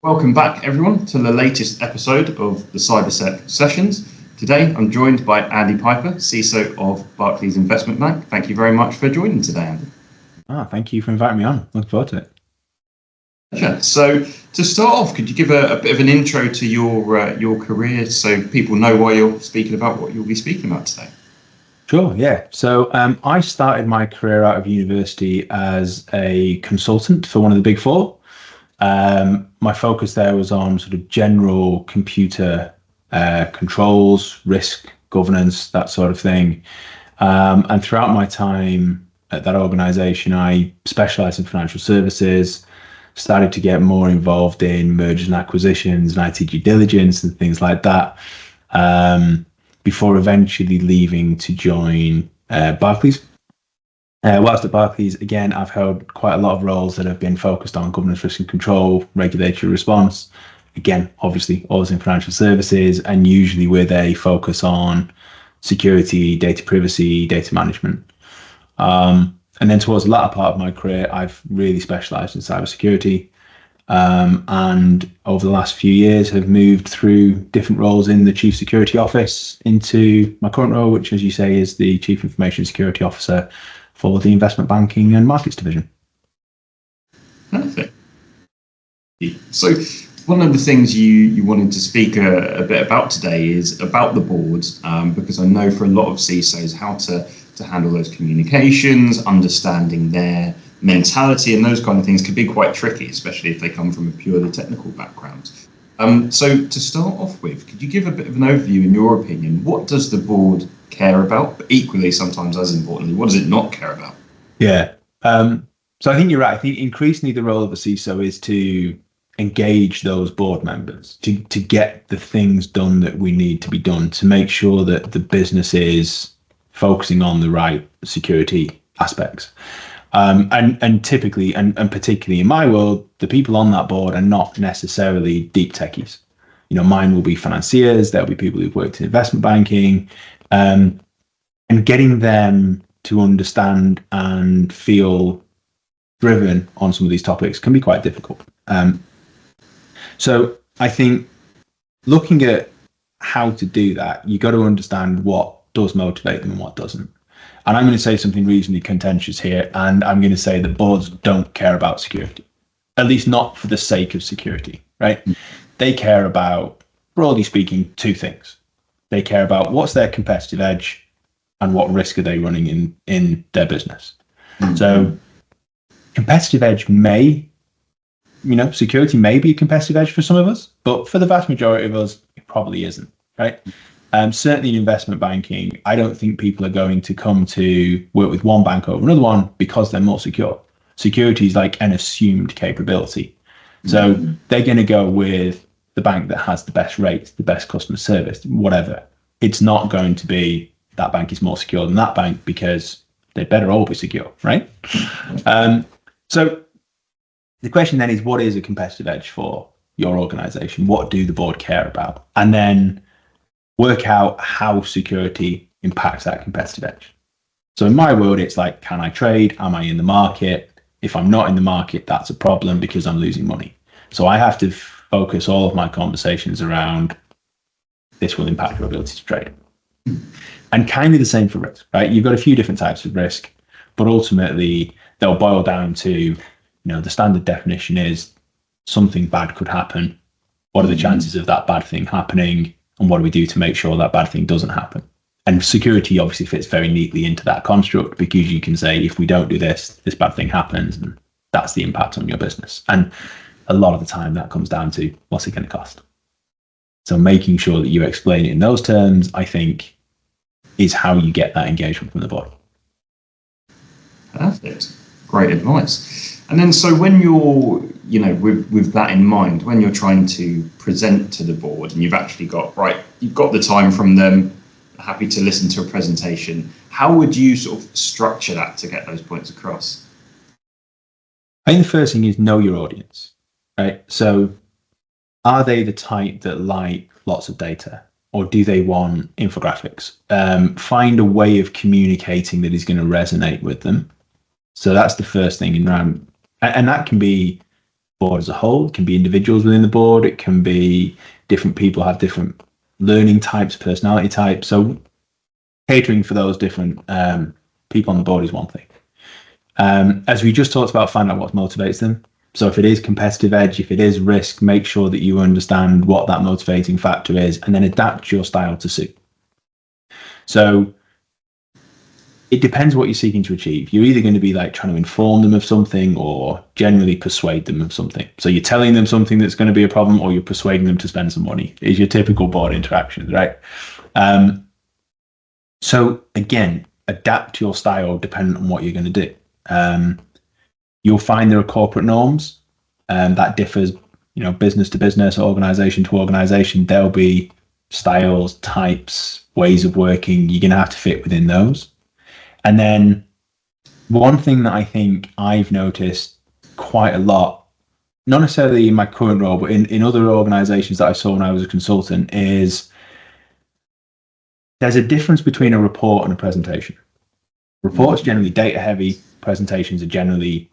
Welcome back, everyone, to the latest episode of the CyberSec sessions. Today, I'm joined by Andy Piper, CISO of Barclays Investment Bank. Thank you very much for joining today, Andy. Thank you for inviting me on. Looking forward to it. Pleasure. So, to start off, could you give a bit of an intro to your career so people know why you're speaking about what you'll be speaking about today? Sure, yeah. So I started my career out of university as a consultant for one of the big four. My focus there was on sort of general computer controls, risk, governance, that sort of thing. And throughout my time at that organization, I specialized in financial services, started to get more involved in mergers and acquisitions and IT due diligence and things like that, before eventually leaving to join Barclays. Whilst at Barclays, again, I've held quite a lot of roles that have been focused on governance, risk and control, regulatory response. Again, obviously, always in financial services, and usually with a focus on security, data privacy, data management. And then towards the latter part of my career, I've really specialized in cybersecurity. And over the last few years have moved through different roles in the Chief Security Office into my current role, which, as you say, is the Chief Information Security Officer for the Investment Banking and Markets Division. Perfect. So one of the things you wanted to speak a bit about today is about the board, because I know for a lot of CISOs how to handle those communications, understanding their mentality and those kind of things can be quite tricky, especially if they come from a purely technical background. So to start off with, could you give a bit of an overview, in your opinion, what does the board care about, but equally sometimes as importantly, what does it not care about? Yeah. So I think you're right. I think increasingly the role of a CISO is to engage those board members to get the things done that we need to be done, to make sure that the business is focusing on the right security aspects. And typically, and particularly in my world, the people on that board are not necessarily deep techies. You know, mine will be financiers, there'll be people who've worked in investment banking, and getting them to understand and feel driven on some of these topics can be quite difficult. So I think looking at how to do that, you got to understand what does motivate them and what doesn't. And I'm going to say something reasonably contentious here, and I'm going to say that boards don't care about security, at least not for the sake of security, right? They care about, broadly speaking, two things. They care about what's their competitive edge and what risk are they running in their business. Mm-hmm. So competitive edge security may be a competitive edge for some of us, but for the vast majority of us, it probably isn't, right? Certainly in investment banking, I don't think people are going to come to work with one bank over another one because they're more secure. Security is like an assumed capability. So they're going to go with the bank that has the best rates, the best customer service, whatever. It's not going to be that bank is more secure than that bank because they better all be secure, right? So the question then is, what is a competitive edge for your organization? What do the board care about? And then work out how security impacts that competitive edge. So in my world, it's like, can I trade? Am I in the market? If I'm not in the market, that's a problem because I'm losing money. So I have to focus all of my conversations around this will impact your ability to trade. And kind of the same for risk, right? You've got a few different types of risk, but ultimately they'll boil down to, the standard definition is something bad could happen. What are the chances of that bad thing happening? And what do we do to make sure that bad thing doesn't happen? And security obviously fits very neatly into that construct, because you can say, if we don't do this, this bad thing happens, and that's the impact on your business. And a lot of the time that comes down to, what's it going to cost? So making sure that you explain it in those terms, I think, is how you get that engagement from the board. Perfect. Great advice. And then, so when you're, with that in mind, when you're trying to present to the board and you've actually got the time from them, happy to listen to a presentation, how would you sort of structure that to get those points across? I think the first thing is know your audience, right? So are they the type that like lots of data, or do they want infographics? Find a way of communicating that is going to resonate with them. So that's the first thing and that can be board as a whole. It can be individuals within the board. It can be different people have different learning types, personality types. So catering for those different people on the board is one thing. As we just talked about, find out what motivates them. So if it is competitive edge, if it is risk, make sure that you understand what that motivating factor is and then adapt your style to suit. So it depends what you're seeking to achieve. You're either going to be like trying to inform them of something or generally persuade them of something. So you're telling them something that's going to be a problem or you're persuading them to spend some money is your typical board interactions, right? So again, adapt your style depending on what you're going to do. You'll find there are corporate norms that differs, business to business, organization to organization. There'll be styles, types, ways of working. You're going to have to fit within those. And then one thing that I think I've noticed quite a lot, not necessarily in my current role, but in other organizations that I saw when I was a consultant, is there's a difference between a report and a presentation. Reports generally data heavy, presentations are generally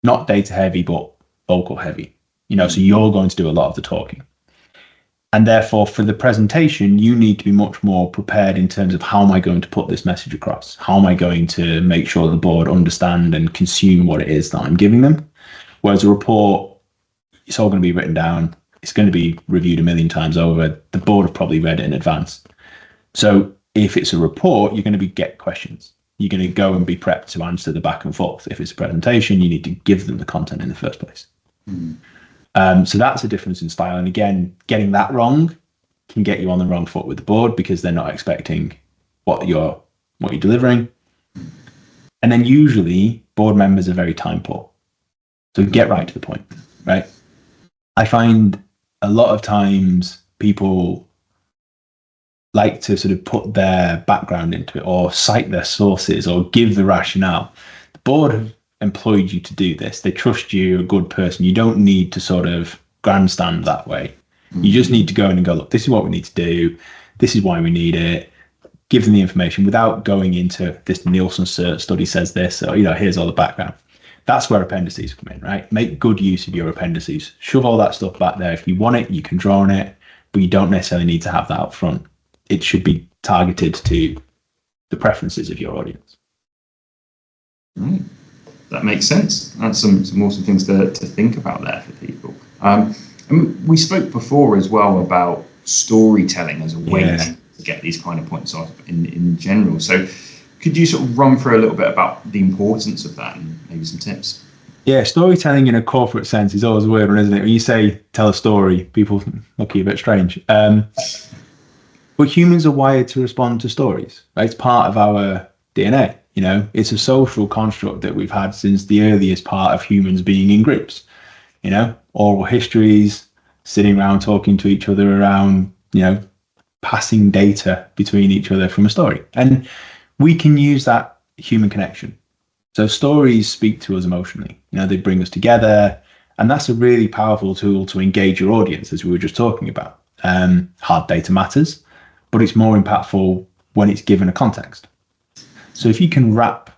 not data heavy, but vocal heavy. So you're going to do a lot of the talking. And therefore, for the presentation, you need to be much more prepared in terms of how am I going to put this message across? How am I going to make sure the board understand and consume what it is that I'm giving them? Whereas a report, it's all going to be written down. It's going to be reviewed a million times over. The board have probably read it in advance. So if it's a report, you're going to get questions. You're going to go and be prepped to answer the back and forth. If it's a presentation, you need to give them the content in the first place. So that's a difference in style. And again, getting that wrong can get you on the wrong foot with the board because they're not expecting what you're delivering. And then usually board members are very time poor. So get right to the point, right? I find a lot of times people like to sort of put their background into it or cite their sources or give the rationale. The board have employed you to do this. They trust you, you're a good person. You don't need to sort of grandstand that way. You just need to go in and go, look, this is what we need to do. This is why we need it. Give them the information without going into this Nielsen study says this, or, here's all the background. That's where appendices come in, right? Make good use of your appendices. Shove all that stuff back there. If you want it, you can draw on it, but you don't necessarily need to have that up front. It should be targeted to the preferences of your audience. Right. That makes sense. That's some awesome things to think about there for people. And we spoke before as well about storytelling as a way to get these kind of points off in general. So could you sort of run through a little bit about the importance of that and maybe some tips? Yeah, storytelling in a corporate sense is always a weird one, isn't it? When you say tell a story, people look at you a bit strange. But humans are wired to respond to stories, right? It's part of our DNA. It's a social construct that we've had since the earliest part of humans being in groups. Oral histories, sitting around talking to each other around, passing data between each other from a story. And we can use that human connection. So stories speak to us emotionally. They bring us together. And that's a really powerful tool to engage your audience, as we were just talking about. Hard data matters, but it's more impactful when it's given a context. So if you can wrap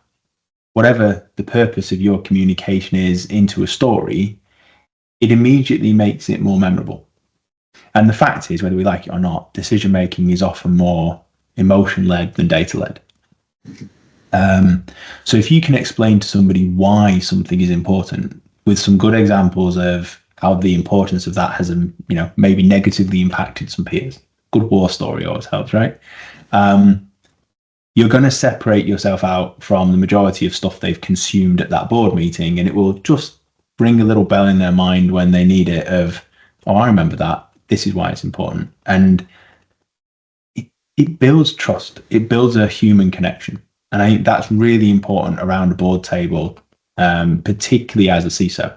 whatever the purpose of your communication is into a story, it immediately makes it more memorable. And the fact is, whether we like it or not, decision making is often more emotion led than data led. So if you can explain to somebody why something is important with some good examples of how the importance of that has, maybe negatively impacted some peers. Good war story always helps, right? You're going to separate yourself out from the majority of stuff they've consumed at that board meeting, and it will just ring a little bell in their mind when they need it of, oh, I remember that. This is why it's important. And it builds trust. It builds a human connection. And I think that's really important around a board table, particularly as a CISO.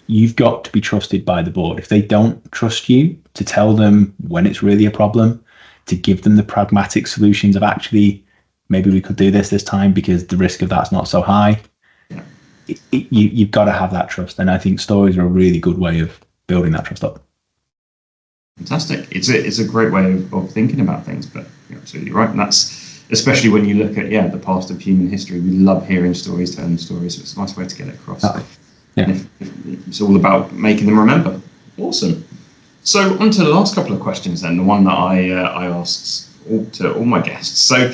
You've got to be trusted by the board. If they don't trust you to tell them when it's really a problem, to give them the pragmatic solutions of actually, maybe we could do this time because the risk of that's not so high. You've got to have that trust. And I think stories are a really good way of building that trust up. Fantastic. It's a great way of thinking about things, but you're absolutely right. And that's especially when you look at the past of human history. We love hearing stories, telling stories. So it's a nice way to get it across. Yeah. It's all about making them remember. Awesome. So on to the last couple of questions then, the one that I asked to all my guests. So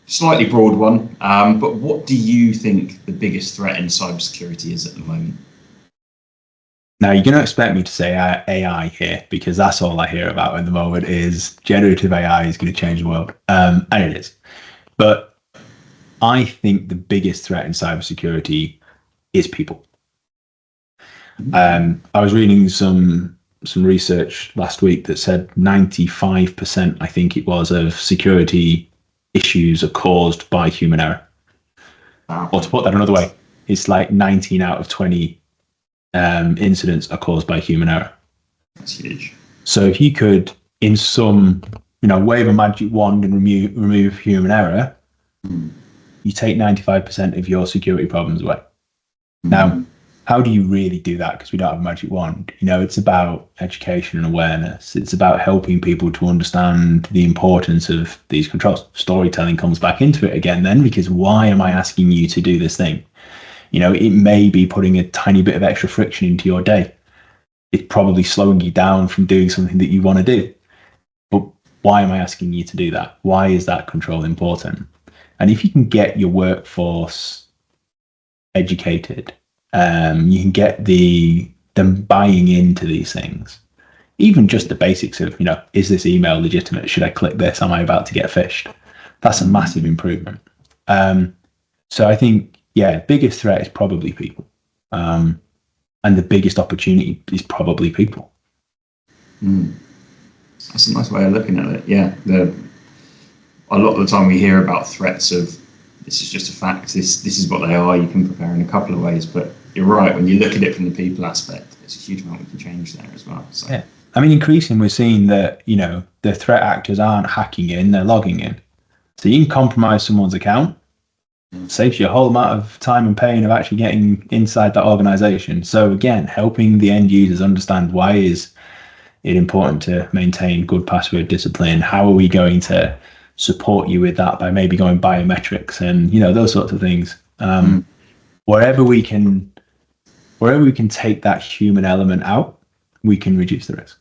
slightly broad one, but what do you think the biggest threat in cybersecurity is at the moment? Now, you're going to expect me to say AI here, because that's all I hear about at the moment is generative AI is going to change the world. And it is. But I think the biggest threat in cybersecurity is people. I was reading some research last week that said 95%, I think it was, of security issues are caused by human error. Wow. Or to put that another way, it's like 19 out of 20 incidents are caused by human error. That's huge. So if you could, in some, wave a magic wand and remove human error, you take 95% of your security problems away. Now, how do you really do that? Because we don't have a magic wand. It's about education and awareness. It's about helping people to understand the importance of these controls. Storytelling comes back into it again then, because why am I asking you to do this thing? It may be putting a tiny bit of extra friction into your day. It's probably slowing you down from doing something that you want to do. But why am I asking you to do that? Why is that control important? And if you can get your workforce educated, you can get them buying into these things. Even just the basics of, is this email legitimate? Should I click this? Am I about to get phished? That's a massive improvement. So I think, biggest threat is probably people. And the biggest opportunity is probably people. That's a nice way of looking at it. Yeah. A lot of the time we hear about threats of, this is just a fact, this is what they are, you can prepare in a couple of ways, but you're right, when you look at it from the people aspect, there's a huge amount we can change there as well. So. Yeah. I mean, increasingly we're seeing that, the threat actors aren't hacking in, they're logging in. So you can compromise someone's account, saves you a whole amount of time and pain of actually getting inside that organization. So again, helping the end users understand why is it important to maintain good password discipline. How are we going to support you with that by maybe going biometrics and, those sorts of things. Wherever we can take that human element out, we can reduce the risk.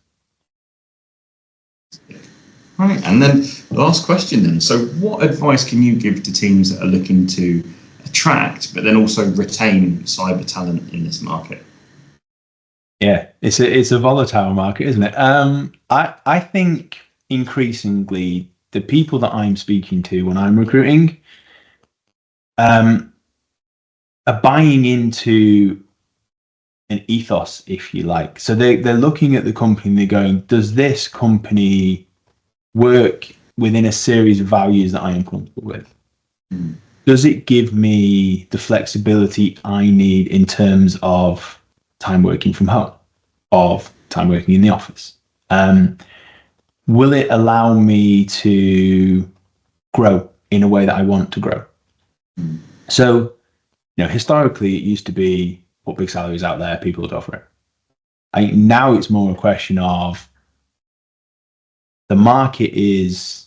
Right, and then last question then. So what advice can you give to teams that are looking to attract, but then also retain cyber talent in this market? Yeah, it's a volatile market, isn't it? I think increasingly the people that I'm speaking to when I'm recruiting are buying into an ethos, if you like. So they're looking at the company and they're going, does this company work within a series of values that I am comfortable with? Does it give me the flexibility I need in terms of time working from home, of time working in the office? Will it allow me to grow in a way that I want to grow? So, historically it used to be put big salaries out there, people would go for it. Now it's more a question of the market is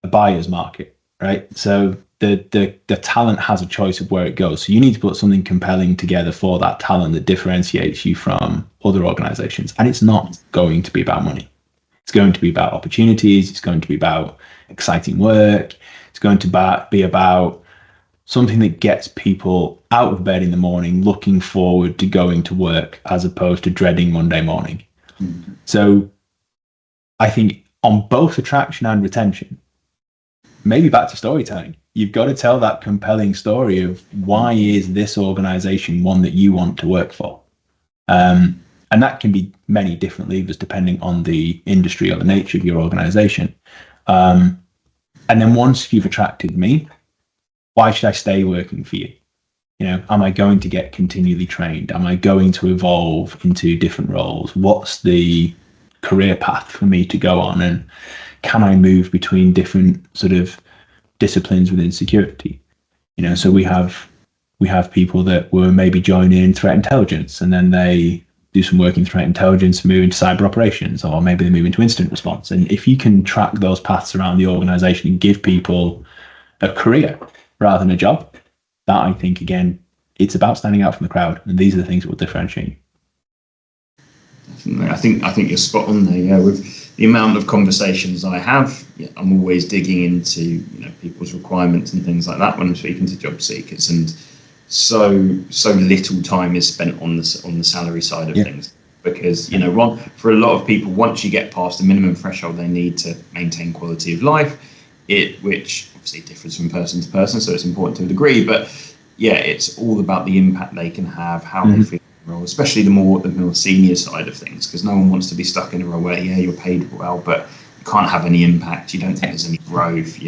a buyer's market, right? So the talent has a choice of where it goes. So you need to put something compelling together for that talent that differentiates you from other organizations. And it's not going to be about money. It's going to be about opportunities. It's going to be about exciting work. It's going to be about something that gets people out of bed in the morning, looking forward to going to work, as opposed to dreading Monday morning. So I think on both attraction and retention, maybe back to storytelling, you've got to tell that compelling story of why is this organization one that you want to work for? And that can be many different levers depending on the industry or the nature of your organization. And then once you've attracted me, why should I stay working for you? Am I going to get continually trained? Am I going to evolve into different roles? What's the career path for me to go on? And can I move between different sort of disciplines within security? So we have people that were maybe joining threat intelligence, and then they do some work in threat intelligence, move into cyber operations, or maybe they move into incident response. And if you can track those paths around the organization and give people a career rather than a job, that I think again It's about standing out from the crowd, and these are the things that will differentiate you. Definitely. I think you're spot on there. Yeah, with the amount of conversations I have, I'm always digging into people's requirements and things like that when I'm speaking to job seekers, and so little time is spent on the salary side of things, because for a lot of people, once you get past the minimum threshold they need to maintain quality of life, which obviously differs from person to person, so it's important to a degree, but it's all about the impact they can have, how they feel in the role, especially the more senior side of things, because no one wants to be stuck in a role where you're paid well but you can't have any impact, you don't think there's any growth,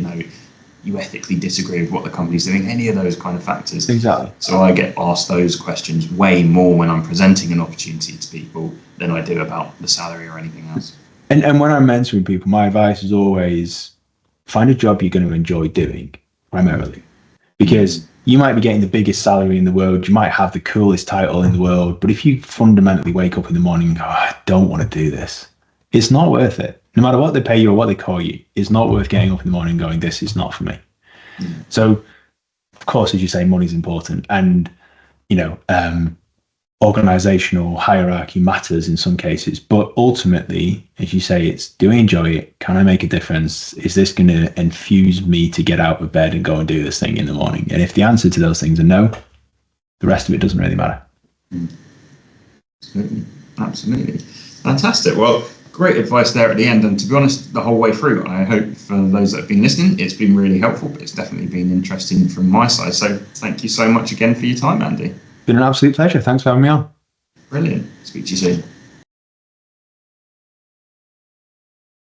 you ethically disagree with what the company's doing, any of those kind of factors. Exactly. So I get asked those questions way more when I'm presenting an opportunity to people than I do about the salary or anything else. And when I'm mentoring people, my advice is always find a job you're going to enjoy doing, primarily. Because you might be getting the biggest salary in the world, you might have the coolest title in the world, but if you fundamentally wake up in the morning and go, I don't want to do this, it's not worth it. No matter what they pay you or what they call you, it's not worth getting up in the morning and going, this is not for me. So, of course, as you say, money's important, and organizational hierarchy matters in some cases, but ultimately, as you say, it's, do I enjoy it? Can I make a difference? Is this going to infuse me to get out of bed and go and do this thing in the morning? And if the answer to those things are no, the rest of it doesn't really matter. Absolutely. Fantastic. Well, great advice there at the end, and to be honest, the whole way through, I hope for those that have been listening, it's been really helpful, but it's definitely been interesting from my side. So thank you so much again for your time, Andy. Been an absolute pleasure. Thanks for having me on. Brilliant. Speak to you soon.